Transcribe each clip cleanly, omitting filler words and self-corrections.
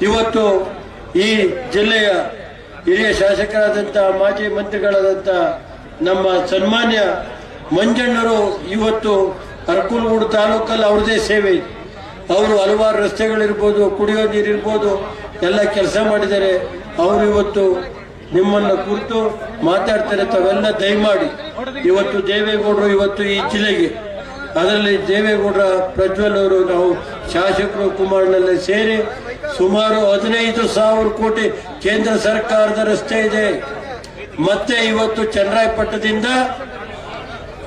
ಇವತ್ತು ಈ ಜಿಲ್ಲೆಯ ಹಿರಿಯ ಶಾಸಕರಾದಂಥ ಮಾಜಿ ಮಂತ್ರಿಗಳಾದಂಥ ನಮ್ಮ ಸನ್ಮಾನ್ಯ ಮಂಜಣ್ಣರು ಇವತ್ತು ಅರಕಲಗೂಡು ತಾಲೂಕಲ್ಲಿ ಅವ್ರದೇ ಸೇವೆ ಇದೆ. ಅವರು ಹಲವಾರು ರಸ್ತೆಗಳಿರ್ಬೋದು, ಕುಡಿಯೋ ನೀರಿರ್ಬೋದು ಎಲ್ಲ ಕೆಲಸ ಮಾಡಿದ್ದಾರೆ. ಅವರು ಇವತ್ತು ನಿಮ್ಮನ್ನ ಕುರಿತು ಮಾತಾಡ್ತಾರೆ. ತಾವೆಲ್ಲ ದಯಮಾಡಿ ಇವತ್ತು ದೇವೇಗೌಡರು ಇವತ್ತು ಈ ಜಿಲ್ಲೆಗೆ, ಅದರಲ್ಲಿ ದೇವೇಗೌಡರ ಪ್ರಜ್ವಲ್ ಅವರು, ನಾವು ಶಾಸಕರು ಕುಮಾರನಲ್ಲಿ ಸೇರಿ ಸುಮಾರು 15,000 ಕೋಟಿ ಕೇಂದ್ರ ಸರ್ಕಾರದ ರಸ್ತೆ ಇದೆ. ಮತ್ತೆ ಇವತ್ತು ಚನ್ನರಾಯಪಟ್ಟಣದಿಂದ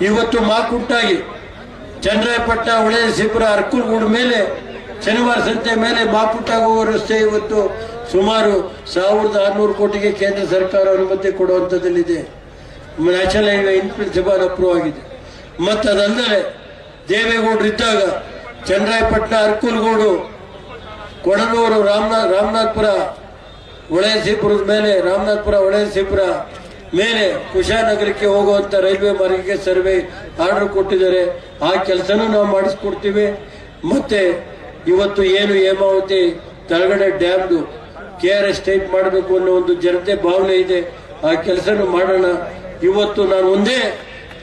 ಇವತ್ತು ಮಾಕುಟ್ಟಾಗಿ ಚನ್ನರಾಯಪಟ್ಟಣ, ಹೊಳೆನರಸೀಪುರ, ಅರಕಲಗೂಡು ಮೇಲೆ ಶನಿವಾರ ಸಂತೆ ಮೇಲೆ ಮಾಕುಟ್ಟಾಗಿ ಹೋಗುವ ರಸ್ತೆ ಇವತ್ತು ಸುಮಾರು 1,600 ಕೋಟಿಗೆ ಕೇಂದ್ರ ಸರ್ಕಾರ ಅನುಮತಿ ಕೊಡುವಂಥದ್ದಲ್ಲಿದೆ. National highway in principle approve ಆಗಿದೆ. ಮತ್ತು ಅದಲ್ಲದೆ ದೇವೇಗೌಡರು ಇದ್ದಾಗ ಚನ್ನರಾಯಪಟ್ಟಣ, ಅರಕಲಗೂಡು, ಕೊಡನೂರು, ರಾಮನಾಥಪುರ, ಹೊಳೆನರಸೀಪುರದ ಮೇಲೆ ರಾಮನಾಥಪುರ, ಹೊಳೆನರಸೀಪುರ ಮೇಲೆ ಕುಶಾನಗರಕ್ಕೆ ಹೋಗುವಂತ ರೈಲ್ವೆ ಮಾರ್ಗಕ್ಕೆ ಸರ್ವೆ ಆರ್ಡರ್ ಕೊಟ್ಟಿದ್ದಾರೆ. ಆ ಕೆಲಸನೂ ನಾವು ಮಾಡಿಸ್ಕೊಡ್ತೀವಿ. ಮತ್ತೆ ಇವತ್ತು ಏನು ಹೇಮಾವತಿ ತಳಗಡೆ ಡ್ಯಾಮ್ದು KRS ಟೈಪ್ ಮಾಡಬೇಕು ಅನ್ನೋ ಒಂದು ಜನತೆ ಭಾವನೆ ಇದೆ. ಆ ಕೆಲಸನೂ ಮಾಡೋಣ. ಇವತ್ತು ನಾನು ಒಂದೇ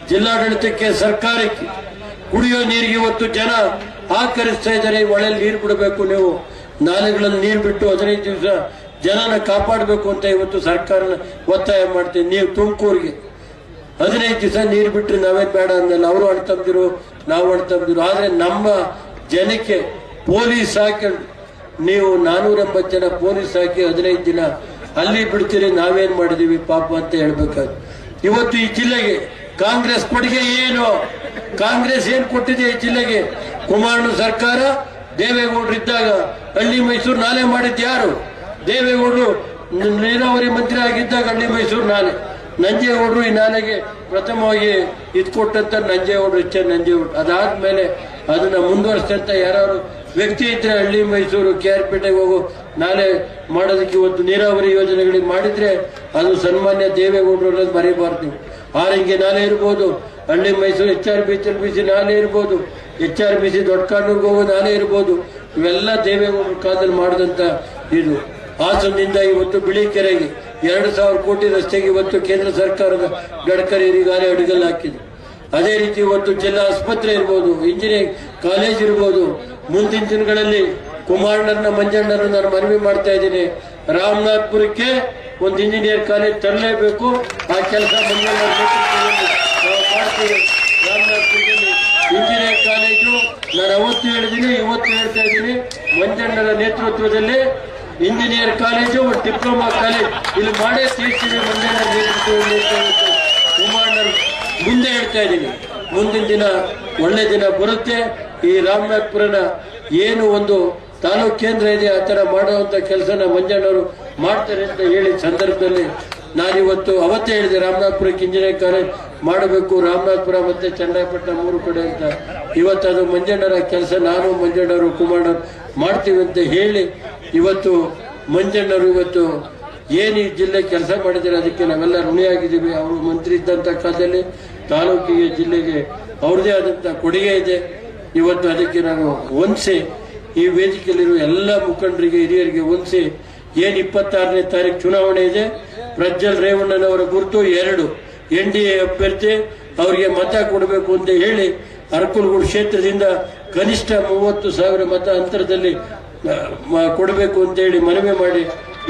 ಜಿಲ್ಲಾಡಳಿತಕ್ಕೆ, ಸರ್ಕಾರಕ್ಕೆ ಕುಡಿಯೋ ನೀರಿಗೆ ಇವತ್ತು ಜನ ಆಕರಿಸ್ತಾ ಇದ್ದಾರೆ. ಒಳ್ಳೆಯಲ್ಲಿ ನೀರು ಬಿಡಬೇಕು, ನೀವು ನಾಲೆಗಳಲ್ಲಿ ನೀರು ಬಿಟ್ಟು 15 ದಿವಸ ಜನನ ಕಾಪಾಡಬೇಕು ಅಂತ ಇವತ್ತು ಸರ್ಕಾರನ ಒತ್ತಾಯ ಮಾಡ್ತೀನಿ. ನೀವು ತುಮಕೂರಿಗೆ 15 ದಿವಸ ನೀರು ಬಿಟ್ಟರೆ ನಾವೇನು ಬೇಡ ಅಂದಲ್ಲ, ಅವರು ಅಣ್ತಂದಿರು, ನಾವು ಅಣ್ತಂದಿರು. ಆದರೆ ನಮ್ಮ ಜನಕ್ಕೆ ಪೊಲೀಸ್ ಹಾಕಿ ನೀವು 480 ಜನ ಪೊಲೀಸ್ ಹಾಕಿ 15 ದಿನ ಅಲ್ಲಿ ಬಿಡ್ತೀರಿ, ನಾವೇನ್ ಮಾಡಿದೀವಿ ಪಾಪ ಅಂತ ಹೇಳ್ಬೇಕಾದ್ರೆ. ಇವತ್ತು ಈ ಜಿಲ್ಲೆಗೆ ಕಾಂಗ್ರೆಸ್ ಕೊಡುಗೆ ಏನು? ಕಾಂಗ್ರೆಸ್ ಏನ್ ಕೊಟ್ಟಿದೆ ಈ ಜಿಲ್ಲೆಗೆ? ಕುಮಾರಣ್ಣ ಸರ್ಕಾರ ದೇವೇಗೌಡರು ಇದ್ದಾಗ ಹಳ್ಳಿ ಮೈಸೂರು ನಾಲೆ ಮಾಡಿದ್ದು ಯಾರು? ದೇವೇಗೌಡರು ನೀರಾವರಿ ಮಂತ್ರಿ ಆಗಿದ್ದಾಗ ಹಳ್ಳಿ ಮೈಸೂರು ನಾಲೆ. ನಂಜೇಗೌಡರು ಈ ನಾಲೆಗೆ ಪ್ರಥಮವಾಗಿ ಇದು ಕೊಟ್ಟಂತ ನಂಜೇಗೌಡರು, ನಂಜೇಗೌಡರು. ಅದಾದ್ಮೇಲೆ ಅದನ್ನ ಮುಂದುವರಿಸಿದಂತ ಯಾರು ವ್ಯಕ್ತಿ ಇದ್ರೆ ಹಳ್ಳಿ ಮೈಸೂರು KR ಪೇಟೆಗೆ ಹೋಗೋ ನಾಲೆ ಮಾಡೋದಕ್ಕೆ ಇವತ್ತು ನೀರಾವರಿ ಯೋಜನೆಗಳಿಗೆ ಮಾಡಿದ್ರೆ ಅದು ಸನ್ಮಾನ್ಯ ದೇವೇಗೌಡರು ಮರಿಬಾರ್ದು. ಆರಂಗಿ ನಾಲೆ ಇರ್ಬೋದು, ಹಳ್ಳಿ ಮೈಸೂರು HRBC ನಾಲೆ ಇರ್ಬೋದು, HRBC ದೊಡ್ಡ ಕಾನೂರಿಗೆ ಹೋಗೋ ನಾಲೆ ಇರ್ಬೋದು. ಇವೆಲ್ಲ ದೇವೇಗೌಡರ ಕಾಲದಲ್ಲಿ ಮಾಡಿದಂತ ಇದು. ಹಾಸನದಿಂದ ಇವತ್ತು ಬಿಳಿಕೆರೆಗೆ 2,000 ಕೋಟಿ ರಸ್ತೆಗೆ ಇವತ್ತು ಕೇಂದ್ರ ಸರ್ಕಾರದ ಗಡ್ಕರಿ ಈಗಾಗಲೇ ಅಡಿಗಲ್ಲು ಹಾಕಿದೆ. ಅದೇ ರೀತಿ ಇವತ್ತು ಜಿಲ್ಲಾ ಆಸ್ಪತ್ರೆ ಇರ್ಬೋದು, ಇಂಜಿನಿಯರಿಂಗ್ ಕಾಲೇಜ್ ಇರ್ಬೋದು. ಮುಂದಿನ ದಿನಗಳಲ್ಲಿ ಕುಮಾರಣ್ಣನ, ಮಂಜಣ್ಣನ ನಾನು ಮನವಿ ಮಾಡ್ತಾ ಇದ್ದೀನಿ, ರಾಮನಾಥಪುರಕ್ಕೆ ಒಂದು ಇಂಜಿನಿಯರ್ ಕಾಲೇಜ್ ತರಲೇಬೇಕು. ಆ ಕೆಲಸ ಮಂಜಣ್ಣನ ನೇತೃತ್ವದಲ್ಲಿ ನಾವು ಮಾಡ್ತೀವಿ. ರಾಮನಾಥಪುರದಲ್ಲಿ ಇಂಜಿನಿಯರಿಂಗ್ ಕಾಲೇಜು ನಾನು ಅವತ್ತು ಹೇಳಿದ್ದೀನಿ, ಇವತ್ತು ಹೇಳ್ತಾ ಇದ್ದೀನಿ, ಮಂಜಣ್ಣನ ನೇತೃತ್ವದಲ್ಲಿ ಇಂಜಿನಿಯರ್ ಕಾಲೇಜು, ಒಂದು ಡಿಪ್ಲೊಮಾ ಕಾಲೇಜ್ ಇಲ್ಲಿ ಮಾಡೇ ತೀರ್ತೀವಿ. ಮಂಜಣ್ಣನ ನೇತೃತ್ವದಲ್ಲಿ ಕುಮಾರಣ್ಣರು ಮುಂದೆ ಹೇಳ್ತಾ ಇದ್ದೀನಿ, ಮುಂದಿನ ದಿನ ಒಳ್ಳೆ ದಿನ ಬರುತ್ತೆ. ಈ ರಾಮನಾಥಪುರನ ಏನು ಒಂದು ತಾಲೂಕು ಕೇಂದ್ರ ಇದೆ, ಆ ತರ ಮಾಡುವಂತ ಕೆಲಸನ ಮಂಜಣ್ಣವರು ಮಾಡ್ತಾರೆ ಅಂತ ಹೇಳಿದ ಸಂದರ್ಭದಲ್ಲಿ ನಾನಿವತ್ತು ಅವತ್ತೇ ಹೇಳಿದೆ, ರಾಮನಾಥಪುರಕ್ಕೆ ಇಂಜಿನಿಯರಿಂಗ್ ಕಾಲೇಜ್ ಮಾಡಬೇಕು, ರಾಮನಾಥಪುರ ಮತ್ತೆ ಚನ್ನರಾಯಪಟ್ಟಣ 3 ಕಡೆ ಅಂತ. ಇವತ್ತು ಅದು ಮಂಜಣ್ಣರ ಕೆಲಸ, ನಾನು ಮಂಜಣ್ಣವರು ಕುಮಾರಣ್ಣವರು ಮಾಡ್ತೀವಿ ಅಂತ ಹೇಳಿ ಇವತ್ತು ಮಂಜಣ್ಣವರು ಇವತ್ತು ಏನು ಈ ಜಿಲ್ಲೆ ಕೆಲಸ ಮಾಡಿದ್ದಾರೆ ಅದಕ್ಕೆ ನಾವೆಲ್ಲ ಋಣಿಯಾಗಿದ್ದೀವಿ. ಅವರು ಮಂತ್ರಿ ಇದ್ದಂಥ ಕಾಲದಲ್ಲಿ ತಾಲೂಕಿಗೆ, ಜಿಲ್ಲೆಗೆ ಅವ್ರದೇ ಆದಂಥ ಕೊಡುಗೆ ಇದೆ. ಇವತ್ತು ಅದಕ್ಕೆ ನಾನು ಹೊಂದಿಸಿ ಈ ವೇದಿಕೆಯಲ್ಲಿರುವ ಎಲ್ಲ ಮುಖಂಡರಿಗೆ, ಹಿರಿಯರಿಗೆ ಹೊಂದಿಸಿ ಏನು 26ನೇ ತಾರೀಕು ಚುನಾವಣೆ ಇದೆ, ಪ್ರಜ್ವಲ್ ರೇವಣ್ಣನವರ ಗುರುತು 2 NDA ಅಭ್ಯರ್ಥಿ, ಅವರಿಗೆ ಮತ ಕೊಡಬೇಕು ಅಂತ ಹೇಳಿ ಅರಕಲಗೂಡು ಕ್ಷೇತ್ರದಿಂದ ಕನಿಷ್ಠ 30,000 ಮತ ಅಂತರದಲ್ಲಿ ಕೊಡಬೇಕು ಅಂತ ಹೇಳಿ ಮನವಿ ಮಾಡಿ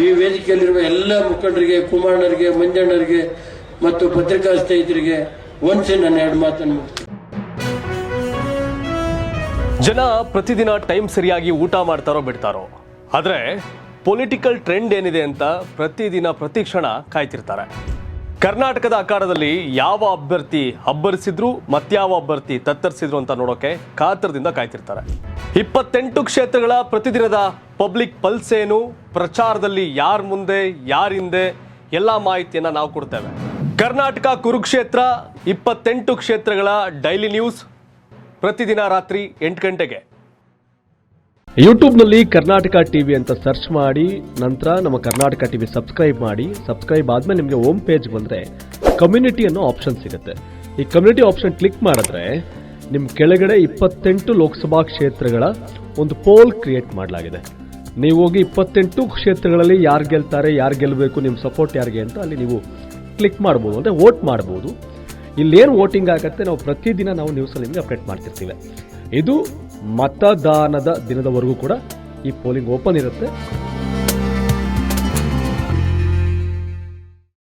ಈ ವೇದಿಕೆಯಲ್ಲಿರುವ ಎಲ್ಲ ಮುಖಂಡರಿಗೆ, ಕುಮಾರಣ್ಣರಿಗೆ, ಮಂಜಣ್ಣರಿಗೆ ಮತ್ತು ಪತ್ರಿಕಾ ಸ್ನೇಹಿತರಿಗೆ ಒಂದ್ಸೆ ನನ್ನ 2 ಮಾತನ್ನು ಮುಗಿಸ್ತೀನಿ. ಜನ ಪ್ರತಿದಿನ ಟೈಮ್ ಸರಿಯಾಗಿ ಊಟ ಮಾಡ್ತಾರೋ ಬಿಡ್ತಾರೋ, ಆದರೆ ಪೊಲಿಟಿಕಲ್ ಟ್ರೆಂಡ್ ಏನಿದೆ ಅಂತ ಪ್ರತಿದಿನ ಪ್ರತಿ ಕ್ಷಣ ಕಾಯ್ತಿರ್ತಾರೆ. ಕರ್ನಾಟಕದ ಅಖಾಡದಲ್ಲಿ ಯಾವ ಅಭ್ಯರ್ಥಿ ಅಬ್ಬರಿಸಿದ್ರು ಮತ್ಯಾವ ಅಭ್ಯರ್ಥಿ ತತ್ತರಿಸಿದ್ರು ಅಂತ ನೋಡೋಕೆ ಕಾತರದಿಂದ ಕಾಯ್ತಿರ್ತಾರೆ. 28 ಕ್ಷೇತ್ರಗಳ ಪ್ರತಿದಿನದ ಪಬ್ಲಿಕ್ ಪಲ್ಸ್ ಏನು, ಪ್ರಚಾರದಲ್ಲಿ ಯಾರ ಮುಂದೆ ಯಾರ ಹಿಂದೆ ಎಲ್ಲ ಮಾಹಿತಿಯನ್ನ ನಾವು ಕೊಡ್ತೇವೆ. ಕರ್ನಾಟಕ ಕುರುಕ್ಷೇತ್ರ 28 ಕ್ಷೇತ್ರಗಳ ಡೈಲಿ ನ್ಯೂಸ್ ಪ್ರತಿದಿನ ರಾತ್ರಿ 8 ಗಂಟೆಗೆ ಯೂಟ್ಯೂಬ್ನಲ್ಲಿ ಕರ್ನಾಟಕ ಟಿವಿ ಅಂತ ಸರ್ಚ್ ಮಾಡಿ, ನಂತರ ನಮ್ಮ ಕರ್ನಾಟಕ ಟಿವಿ ಸಬ್ಸ್ಕ್ರೈಬ್ ಮಾಡಿ. ಸಬ್ಸ್ಕ್ರೈಬ್ ಆದ್ಮೇಲೆ ನಿಮಗೆ ಹೋಮ್ ಪೇಜ್ ಬಂದರೆ ಕಮ್ಯುನಿಟಿ ಅನ್ನೋ ಆಪ್ಷನ್ ಸಿಗುತ್ತೆ. ಈ ಕಮ್ಯುನಿಟಿ ಆಪ್ಷನ್ ಕ್ಲಿಕ್ ಮಾಡಿದ್ರೆ ನಿಮ್ಮ ಕೆಳಗಡೆ 28 ಲೋಕಸಭಾ ಕ್ಷೇತ್ರಗಳ ಒಂದು ಪೋಲ್ ಕ್ರಿಯೇಟ್ ಮಾಡಲಾಗಿದೆ. ನೀವು ಹೋಗಿ 28 ಕ್ಷೇತ್ರಗಳಲ್ಲಿ ಯಾರು ಗೆಲ್ತಾರೆ, ಯಾರು ಗೆಲ್ಲಬೇಕು, ನಿಮ್ಮ ಸಪೋರ್ಟ್ ಯಾರಿಗೆ ಅಂತ ಅಲ್ಲಿ ನೀವು ಕ್ಲಿಕ್ ಮಾಡ್ಬೋದು, ಅಂದರೆ ವೋಟ್ ಮಾಡ್ಬೋದು. ಇಲ್ಲೇನು ವೋಟಿಂಗ್ ಆಗುತ್ತೆ ನಾವು ಪ್ರತಿದಿನ ನಾವು ನ್ಯೂಸಲ್ಲಿ ನಿಮಗೆ ಅಪ್ಡೇಟ್ ಮಾಡ್ತಿರ್ತೀವಿ. ಇದು ಮತದಾನದ ದಿನದವರೆಗೂ ಕೂಡ ಈ ಪೋಲಿಂಗ್ ಓಪನ್ ಇರುತ್ತೆ.